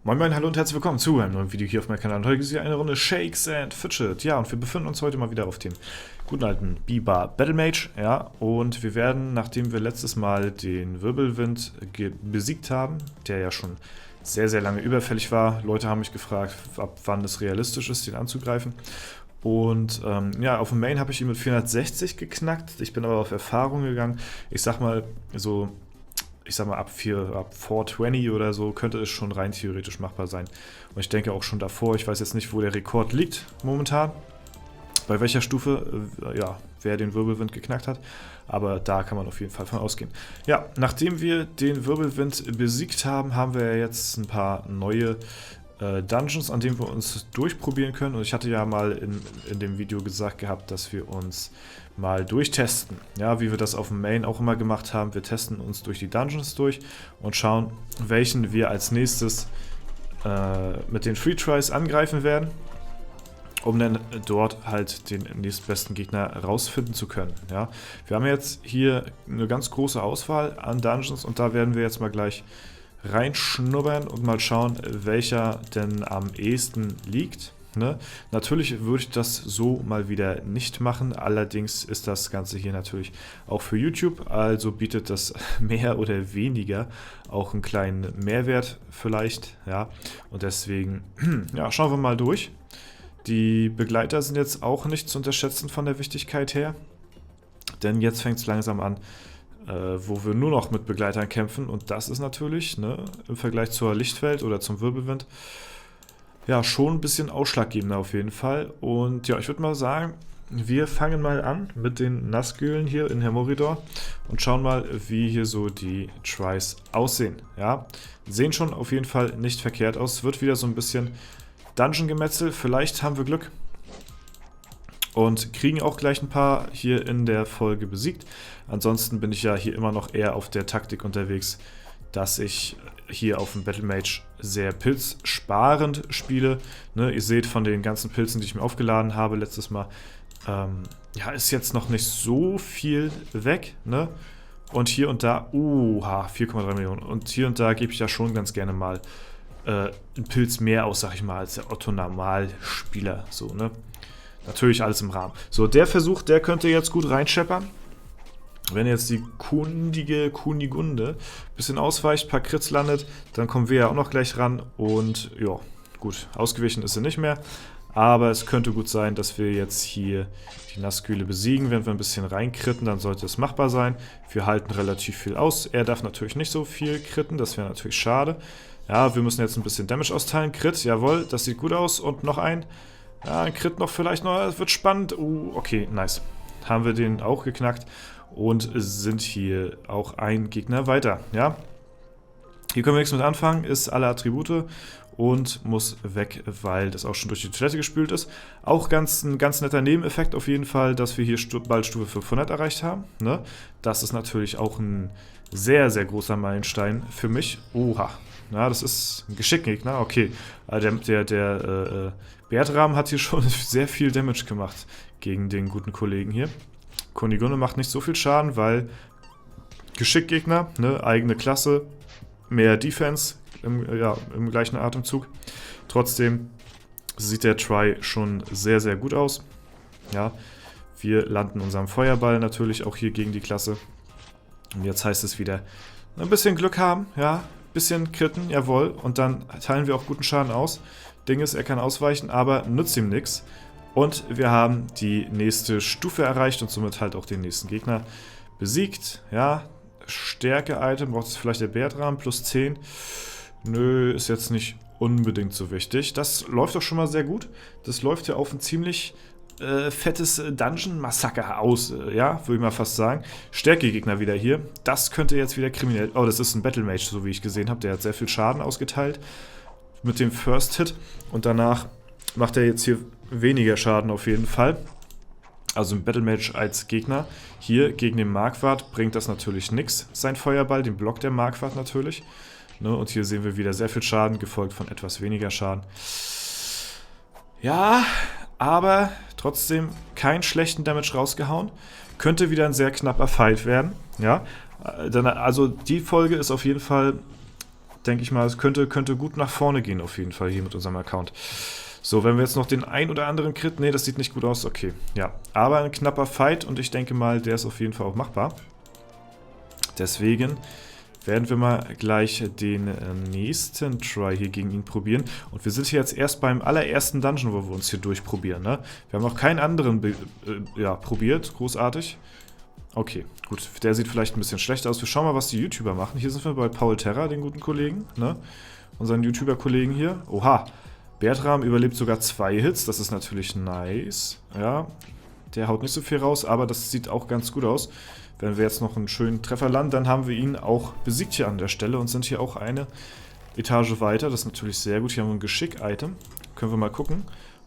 Moin Moin, hallo und herzlich willkommen zu einem neuen Video hier auf meinem Kanal. Und heute ist hier eine Runde Shakes and Fidget. Ja, und wir befinden uns heute mal wieder auf dem guten alten B-Bar Battle Mage. Ja, und wir werden, nachdem wir letztes Mal den Wirbelwind besiegt haben, der ja schon sehr, sehr lange überfällig war. Leute haben mich gefragt, ab wann es realistisch ist, den anzugreifen. Und ja, auf dem Main habe ich ihn mit 460 geknackt. Ich bin aber auf Erfahrung gegangen. Ich sag mal ab 420 oder so könnte es schon rein theoretisch machbar sein. Und ich denke auch schon davor, ich weiß jetzt nicht, wo der Rekord liegt momentan, bei welcher Stufe, ja, wer den Wirbelwind geknackt hat, aber da kann man auf jeden Fall von ausgehen. Ja, nachdem wir den Wirbelwind besiegt haben, haben wir jetzt ein paar neue Dungeons, an denen wir uns durchprobieren können. Und ich hatte ja mal in dem Video gesagt gehabt, dass wir uns mal durchtesten. Ja, wie wir das auf dem Main auch immer gemacht haben. Wir testen uns durch die Dungeons durch und schauen, welchen wir als nächstes mit den Free Tries angreifen werden, um dann dort halt den nächstbesten Gegner rausfinden zu können. Ja, wir haben jetzt hier eine ganz große Auswahl an Dungeons und da werden wir jetzt mal gleich reinschnuppern und mal schauen, welcher denn am ehesten liegt. Ne? Natürlich würde ich das so mal wieder nicht machen, allerdings ist das Ganze hier natürlich auch für YouTube, also bietet das mehr oder weniger auch einen kleinen Mehrwert vielleicht, ja, und deswegen, ja, schauen wir mal durch. Die Begleiter sind jetzt auch nicht zu unterschätzen von der Wichtigkeit her, denn jetzt fängt es langsam an, wo wir nur noch mit Begleitern kämpfen und das ist natürlich, ne, im Vergleich zur Lichtwelt oder zum Wirbelwind, ja, schon ein bisschen ausschlaggebender auf jeden Fall. Und ja, ich würde mal sagen, wir fangen mal an mit den Nazgülen hier in Hermoridor und schauen mal, wie hier so die Tries aussehen. Ja, sehen schon auf jeden Fall nicht verkehrt aus. Es wird wieder so ein bisschen Dungeon-Gemetzel, vielleicht haben wir Glück. Und kriegen auch gleich ein paar hier in der Folge besiegt. Ansonsten bin ich ja hier immer noch eher auf der Taktik unterwegs, dass ich hier auf dem Battle Mage sehr pilzsparend spiele. Ne, ihr seht von den ganzen Pilzen, die ich mir aufgeladen habe letztes Mal, ja, ist jetzt noch nicht so viel weg. Ne? Und hier und da, 4,3 Millionen. Und hier und da gebe ich ja schon ganz gerne mal einen Pilz mehr aus, sag ich mal, als der Otto-Normalspieler. So, ne? Natürlich alles im Rahmen. So, der Versuch, der könnte jetzt gut reinscheppern. Wenn jetzt die Kunigunde ein bisschen ausweicht, ein paar Crits landet, dann kommen wir ja auch noch gleich ran. Und ja, gut, ausgewichen ist sie nicht mehr. Aber es könnte gut sein, dass wir jetzt hier die Nazgüle besiegen. Wenn wir ein bisschen reinkritten, dann sollte es machbar sein. Wir halten relativ viel aus. Er darf natürlich nicht so viel kritten, das wäre natürlich schade. Ja, wir müssen jetzt ein bisschen Damage austeilen. Crit, jawohl, das sieht gut aus. Und noch ein. Ja, ein Crit noch vielleicht noch, es wird spannend. Okay, nice. Haben wir den auch geknackt und sind hier auch ein Gegner weiter, ja. Hier können wir nichts mit anfangen, ist alle Attribute und muss weg, weil das auch schon durch die Toilette gespült ist. Auch ein ganz netter Nebeneffekt auf jeden Fall, dass wir hier bald Stufe 500 erreicht haben, ne? Das ist natürlich auch ein sehr, sehr großer Meilenstein für mich. Oha. Ja, das ist ein Geschickgegner, okay. Der Bertram hat hier schon sehr viel Damage gemacht gegen den guten Kollegen hier. Kunigunde macht nicht so viel Schaden, weil Geschickgegner, ne, eigene Klasse, mehr Defense im gleichen Atemzug. Trotzdem sieht der Try schon sehr, sehr gut aus. Ja, wir landen unseren Feuerball natürlich auch hier gegen die Klasse. Und jetzt heißt es wieder, ein bisschen Glück haben, ja. Bisschen kritten, jawohl, und dann teilen wir auch guten Schaden aus. Ding ist, er kann ausweichen, aber nützt ihm nichts. Und wir haben die nächste Stufe erreicht und somit halt auch den nächsten Gegner besiegt. Ja, Stärke-Item braucht es vielleicht der Bertram, plus 10. Nö, ist jetzt nicht unbedingt so wichtig. Das läuft doch schon mal sehr gut. Das läuft ja auf ein ziemlich fettes Dungeon-Massaker aus, ja, würde ich mal fast sagen. Stärke-Gegner wieder hier. Das könnte jetzt wieder kriminell... Oh, das ist ein Battle Mage, so wie ich gesehen habe. Der hat sehr viel Schaden ausgeteilt mit dem First Hit. Und danach macht er jetzt hier weniger Schaden auf jeden Fall. Also ein Battle Mage als Gegner. Hier gegen den Marquardt bringt das natürlich nichts. Sein Feuerball, den blockt der Marquardt natürlich. Ne, und hier sehen wir wieder sehr viel Schaden, gefolgt von etwas weniger Schaden. Ja, aber trotzdem keinen schlechten Damage rausgehauen. Könnte wieder ein sehr knapper Fight werden. Ja, also die Folge ist auf jeden Fall denke ich mal, es könnte gut nach vorne gehen auf jeden Fall hier mit unserem Account. So, wenn wir jetzt noch den ein oder anderen Crit... Ne, das sieht nicht gut aus. Okay, ja. Aber ein knapper Fight und ich denke mal, der ist auf jeden Fall auch machbar. Deswegen werden wir mal gleich den nächsten Try hier gegen ihn probieren. Und wir sind hier jetzt erst beim allerersten Dungeon, wo wir uns hier durchprobieren, ne? Wir haben noch keinen anderen probiert, großartig. Okay, gut, der sieht vielleicht ein bisschen schlechter aus. Wir schauen mal, was die YouTuber machen. Hier sind wir bei Paul Terra, den guten Kollegen, ne? Unseren YouTuber-Kollegen hier. Oha, Bertram überlebt sogar 2 Hits, das ist natürlich nice. Ja, der haut nicht so viel raus, aber das sieht auch ganz gut aus. Wenn wir jetzt noch einen schönen Treffer landen, dann haben wir ihn auch besiegt hier an der Stelle und sind hier auch eine Etage weiter. Das ist natürlich sehr gut. Hier haben wir ein Geschick-Item. Können wir mal gucken,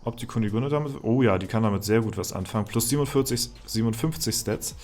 ob die Kunigunde damit... Oh ja, die kann damit sehr gut was anfangen. Plus 57 Stats.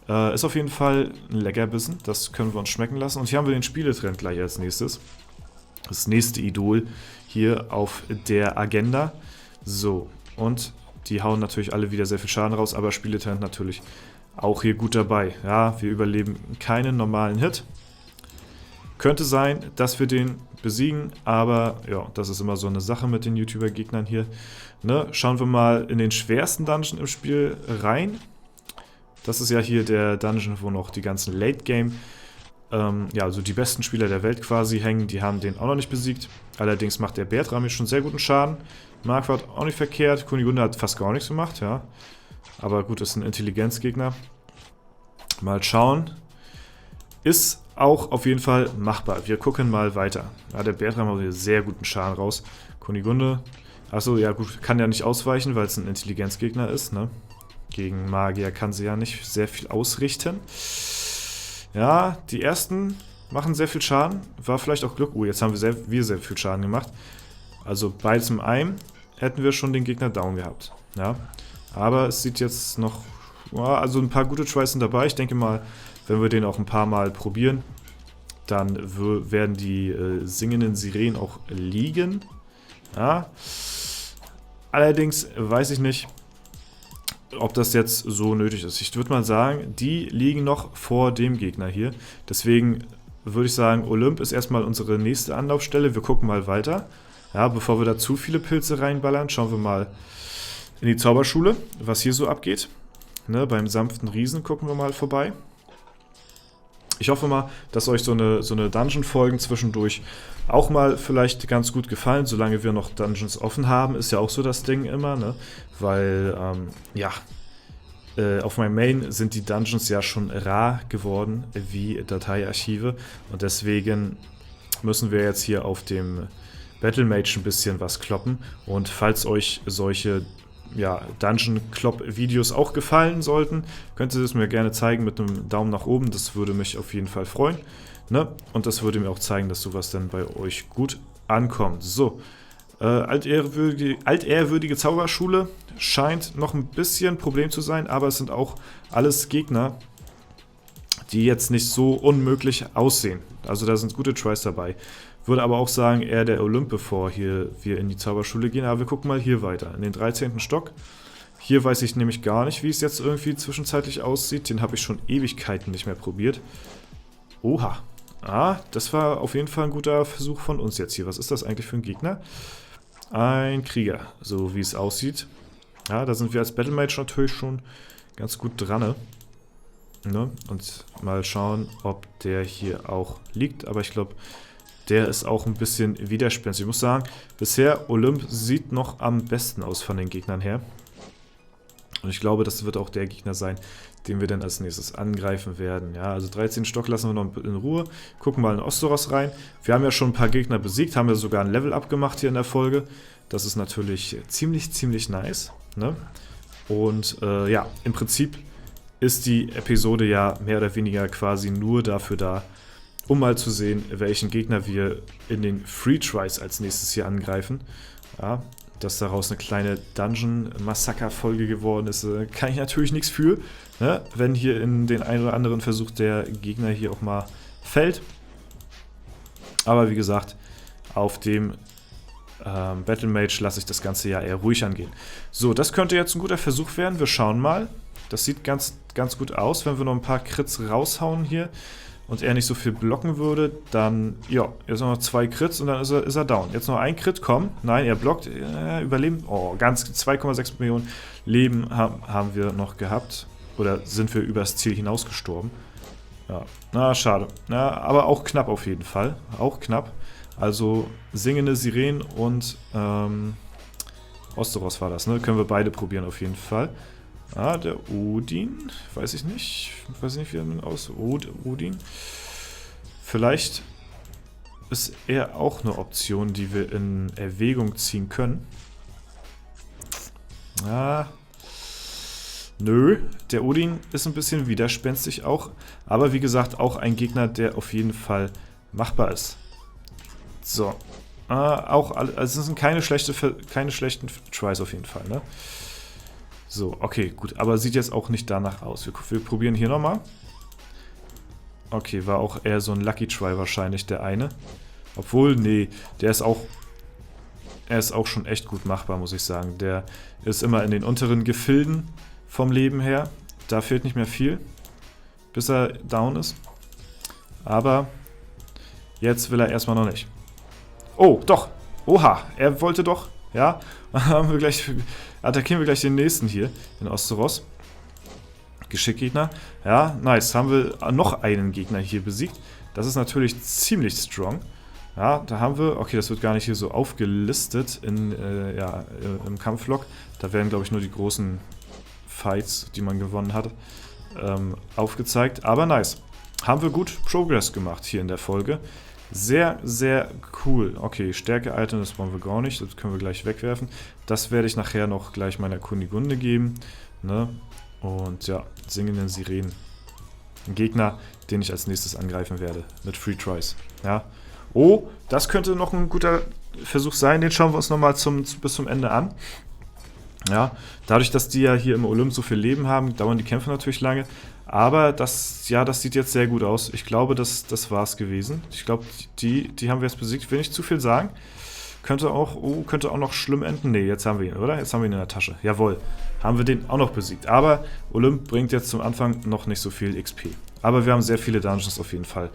Ist auf jeden Fall ein Leckerbissen. Das können wir uns schmecken lassen. Und hier haben wir den Spieletrend gleich als nächstes. Das nächste Idol hier auf der Agenda. So, und die hauen natürlich alle wieder sehr viel Schaden raus, aber Spieletrend natürlich auch hier gut dabei. Ja, wir überleben keinen normalen Hit. Könnte sein, dass wir den besiegen, aber ja, das ist immer so eine Sache mit den YouTuber-Gegnern hier. Ne? Schauen wir mal in den schwersten Dungeon im Spiel rein. Das ist ja hier der Dungeon, wo noch die ganzen Late-Game, ja, also die besten Spieler der Welt quasi hängen. Die haben den auch noch nicht besiegt. Allerdings macht der Bertram hier schon sehr guten Schaden. Marquardt auch nicht verkehrt. Kunigunde hat fast gar nichts gemacht, ja. Aber gut, ist ein Intelligenzgegner. Mal schauen. Ist auch auf jeden Fall machbar. Wir gucken mal weiter. Ja, der Bertram hat hier sehr guten Schaden raus. Kunigunde, achso, ja gut, kann ja nicht ausweichen, weil es ein Intelligenzgegner ist, ne? Gegen Magier kann sie ja nicht sehr viel ausrichten. Ja, die ersten machen sehr viel Schaden. War vielleicht auch Glück. Jetzt haben wir sehr viel Schaden gemacht. Also beides im einem hätten wir schon den Gegner down gehabt. Ja. Aber es sieht jetzt noch... Also ein paar gute Tries sind dabei. Ich denke mal, wenn wir den auch ein paar Mal probieren, dann werden die singenden Sirenen auch liegen. Ja. Allerdings weiß ich nicht, ob das jetzt so nötig ist. Ich würde mal sagen, die liegen noch vor dem Gegner hier. Deswegen würde ich sagen, Olymp ist erstmal unsere nächste Anlaufstelle. Wir gucken mal weiter. Ja, bevor wir da zu viele Pilze reinballern, schauen wir mal in die Zauberschule, was hier so abgeht. Ne, beim sanften Riesen gucken wir mal vorbei. Ich hoffe mal, dass euch so eine Dungeon-Folgen zwischendurch auch mal vielleicht ganz gut gefallen, solange wir noch Dungeons offen haben, ist ja auch so das Ding immer, ne? Weil, ja, auf meinem Main sind die Dungeons ja schon rar geworden, wie Dateiarchive, und deswegen müssen wir jetzt hier auf dem Battlemage ein bisschen was kloppen, und falls euch solche Dungeon-Klopp-Videos auch gefallen sollten, könnt ihr es mir gerne zeigen mit einem Daumen nach oben, das würde mich auf jeden Fall freuen, ne? Und das würde mir auch zeigen, dass sowas dann bei euch gut ankommt. So, altehrwürdige Zauberschule scheint noch ein bisschen ein Problem zu sein, aber es sind auch alles Gegner, die jetzt nicht so unmöglich aussehen. Also da sind gute Tries dabei. Würde aber auch sagen, eher der Olymp, bevor wir in die Zauberschule gehen. Aber wir gucken mal hier weiter, in den 13. Stock. Hier weiß ich nämlich gar nicht, wie es jetzt irgendwie zwischenzeitlich aussieht. Den habe ich schon Ewigkeiten nicht mehr probiert. Oha. Ah, das war auf jeden Fall ein guter Versuch von uns jetzt hier. Was ist das eigentlich für ein Gegner? Ein Krieger, so wie es aussieht. Ja, da sind wir als Battlemage natürlich schon ganz gut dran. Ne? Und mal schauen, ob der hier auch liegt. Aber ich glaube, der ist auch ein bisschen widerspenstig. Ich muss sagen, bisher Olymp sieht noch am besten aus von den Gegnern her. Und ich glaube, das wird auch der Gegner sein, den wir dann als nächstes angreifen werden. Ja, also 13 Stock lassen wir noch in Ruhe. Gucken mal in Ostoros rein. Wir haben ja schon ein paar Gegner besiegt, haben ja sogar ein Level-Up gemacht hier in der Folge. Das ist natürlich ziemlich nice. Ne? Und ja, im Prinzip ist die Episode ja mehr oder weniger quasi nur dafür da, um mal zu sehen, welchen Gegner wir in den Free Tries als nächstes hier angreifen. Ja, dass daraus eine kleine Dungeon-Massaker-Folge geworden ist, kann ich natürlich nichts für. Ne? Wenn hier in den einen oder anderen Versuch der Gegner hier auch mal fällt. Aber wie gesagt, auf dem Battlemage lasse ich das Ganze ja eher ruhig angehen. So, das könnte jetzt ein guter Versuch werden. Wir schauen mal. Das sieht ganz gut aus, wenn wir noch ein paar Crits raushauen hier und er nicht so viel blocken würde, dann, ja, jetzt noch 2 Crits und dann ist er down. Jetzt noch ein Crit, komm. Nein, er blockt, überleben. Oh, ganz 2,6 Millionen Leben haben wir noch gehabt. Oder sind wir übers Ziel hinaus gestorben. Ja, na, schade. Na, aber auch knapp auf jeden Fall. Auch knapp. Also singende Sirenen und Osteros war das, ne? Können wir beide probieren auf jeden Fall. Ah, der Odin. Weiß ich nicht. Weiß nicht, wie er denn aus. Odin. Vielleicht ist er auch eine Option, die wir in Erwägung ziehen können. Ah. Nö, der Odin ist ein bisschen widerspenstig auch. Aber wie gesagt, auch ein Gegner, der auf jeden Fall machbar ist. So. Auch, also es sind keine schlechten Tries auf jeden Fall, ne? So, okay, gut. Aber sieht jetzt auch nicht danach aus. Wir probieren hier nochmal. Okay, war auch eher so ein Lucky Try wahrscheinlich, der eine. Obwohl, nee, er ist auch schon echt gut machbar, muss ich sagen. Der ist immer in den unteren Gefilden vom Leben her. Da fehlt nicht mehr viel, bis er down ist. Aber jetzt will er erstmal noch nicht. Oh, doch. Oha, er wollte doch. Ja, attackieren wir gleich den nächsten hier, den Osteros. Geschickgegner. Ja, nice. Haben wir noch einen Gegner hier besiegt. Das ist natürlich ziemlich strong. Ja, da haben wir, okay, das wird gar nicht hier so aufgelistet im Kampflog. Da werden, glaube ich, nur die großen Fights, die man gewonnen hat, aufgezeigt. Aber nice. Haben wir gut Progress gemacht hier in der Folge. Sehr, sehr cool. Okay, Stärke-Item, das wollen wir gar nicht. Das können wir gleich wegwerfen. Das werde ich nachher noch gleich meiner Kunigunde geben. Ne? Und ja, singenden Sirenen. Ein Gegner, den ich als nächstes angreifen werde. Mit Free Tries. Ja. Oh, das könnte noch ein guter Versuch sein. Den schauen wir uns nochmal bis zum Ende an. Ja, dadurch, dass die ja hier im Olymp so viel Leben haben, dauern die Kämpfe natürlich lange. Aber das sieht jetzt sehr gut aus. Ich glaube, das war es gewesen. Ich glaube, die haben wir jetzt besiegt. Ich will nicht zu viel sagen. Könnte auch noch schlimm enden. Ne, jetzt haben wir ihn, oder? Jetzt haben wir ihn in der Tasche. Jawohl, haben wir den auch noch besiegt. Aber Olymp bringt jetzt zum Anfang noch nicht so viel XP. Aber wir haben sehr viele Dungeons auf jeden Fall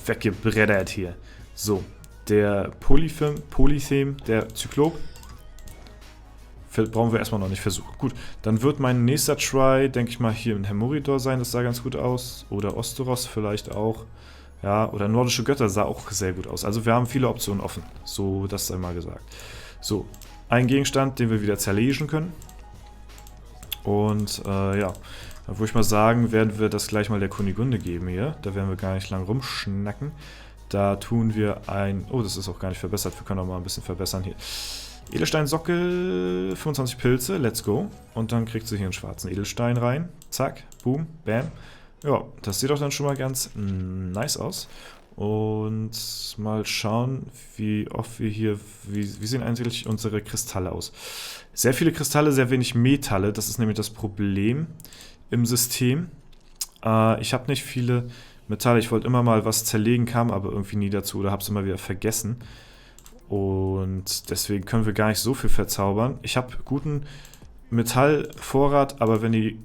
weggebreddert hier. So, der Polythem, der Zyklop. Brauchen wir erstmal noch nicht versuchen. Gut, dann wird mein nächster Try, denke ich mal, hier in Hermoridor sein. Das sah ganz gut aus. Oder Osteros vielleicht auch. Ja, oder Nordische Götter sah auch sehr gut aus. Also wir haben viele Optionen offen. So, das sei mal gesagt. So, ein Gegenstand, den wir wieder zerlegen können. Und ja, da würde ich mal sagen, werden wir das gleich mal der Kunigunde geben hier. Da werden wir gar nicht lang rumschnacken. Da tun wir ein... Oh, das ist auch gar nicht verbessert. Wir können auch mal ein bisschen verbessern hier. Edelsteinsockel, 25 Pilze, let's go. Und dann kriegt sie hier einen schwarzen Edelstein rein. Zack, boom, bam. Ja, das sieht doch dann schon mal ganz nice aus. Und mal schauen, wie oft wir hier... Wie sehen eigentlich unsere Kristalle aus? Sehr viele Kristalle, sehr wenig Metalle. Das ist nämlich das Problem im System. Ich habe nicht viele Metalle. Ich wollte immer mal was zerlegen, kam aber irgendwie nie dazu oder habe es immer wieder vergessen. Und deswegen können wir gar nicht so viel verzaubern. Ich habe guten Metallvorrat, aber wenn die,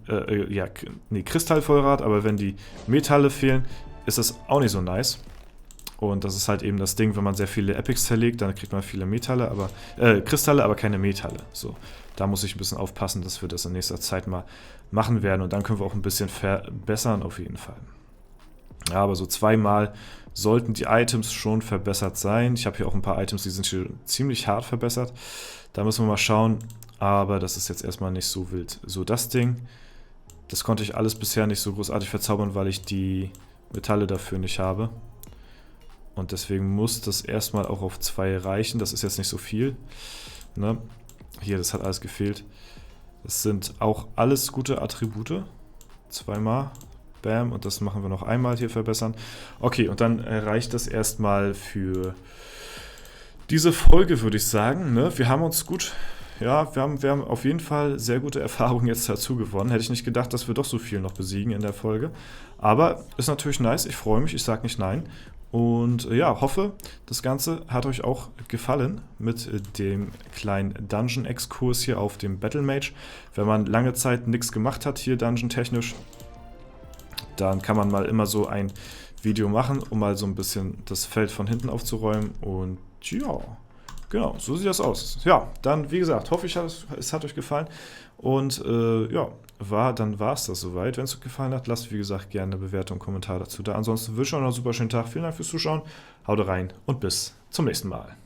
Kristallvorrat, aber wenn die Metalle fehlen, ist das auch nicht so nice. Und das ist halt eben das Ding, wenn man sehr viele Epics zerlegt, dann kriegt man viele Metalle, Kristalle, aber keine Metalle. So, da muss ich ein bisschen aufpassen, dass wir das in nächster Zeit mal machen werden. Und dann können wir auch ein bisschen verbessern, auf jeden Fall. Ja, aber so 2-mal sollten die Items schon verbessert sein. Ich habe hier auch ein paar Items, die sind hier ziemlich hart verbessert. Da müssen wir mal schauen. Aber das ist jetzt erstmal nicht so wild. So, das Ding, das konnte ich alles bisher nicht so großartig verzaubern, weil ich die Metalle dafür nicht habe. Und deswegen muss das erstmal auch auf 2 reichen. Das ist jetzt nicht so viel. Ne? Hier, das hat alles gefehlt. Das sind auch alles gute Attribute. 2-mal. Bam. Und das machen wir noch einmal hier verbessern. Okay, und dann reicht das erstmal für diese Folge, würde ich sagen. Ne? Wir haben uns gut... Ja, wir haben auf jeden Fall sehr gute Erfahrungen jetzt dazu gewonnen. Hätte ich nicht gedacht, dass wir doch so viel noch besiegen in der Folge. Aber ist natürlich nice. Ich freue mich. Ich sage nicht nein. Und ja, hoffe, das Ganze hat euch auch gefallen mit dem kleinen Dungeon-Exkurs hier auf dem Battle Mage. Wenn man lange Zeit nichts gemacht hat hier dungeon-technisch, dann kann man mal immer so ein Video machen, um mal so ein bisschen das Feld von hinten aufzuräumen. Und ja, genau, so sieht das aus. Ja, dann wie gesagt, hoffe ich, es hat euch gefallen. Und ja, dann war es das soweit. Wenn es euch gefallen hat, lasst wie gesagt gerne eine Bewertung, einen Kommentar dazu da. Ansonsten wünsche ich euch noch einen super schönen Tag. Vielen Dank fürs Zuschauen. Haut rein und bis zum nächsten Mal.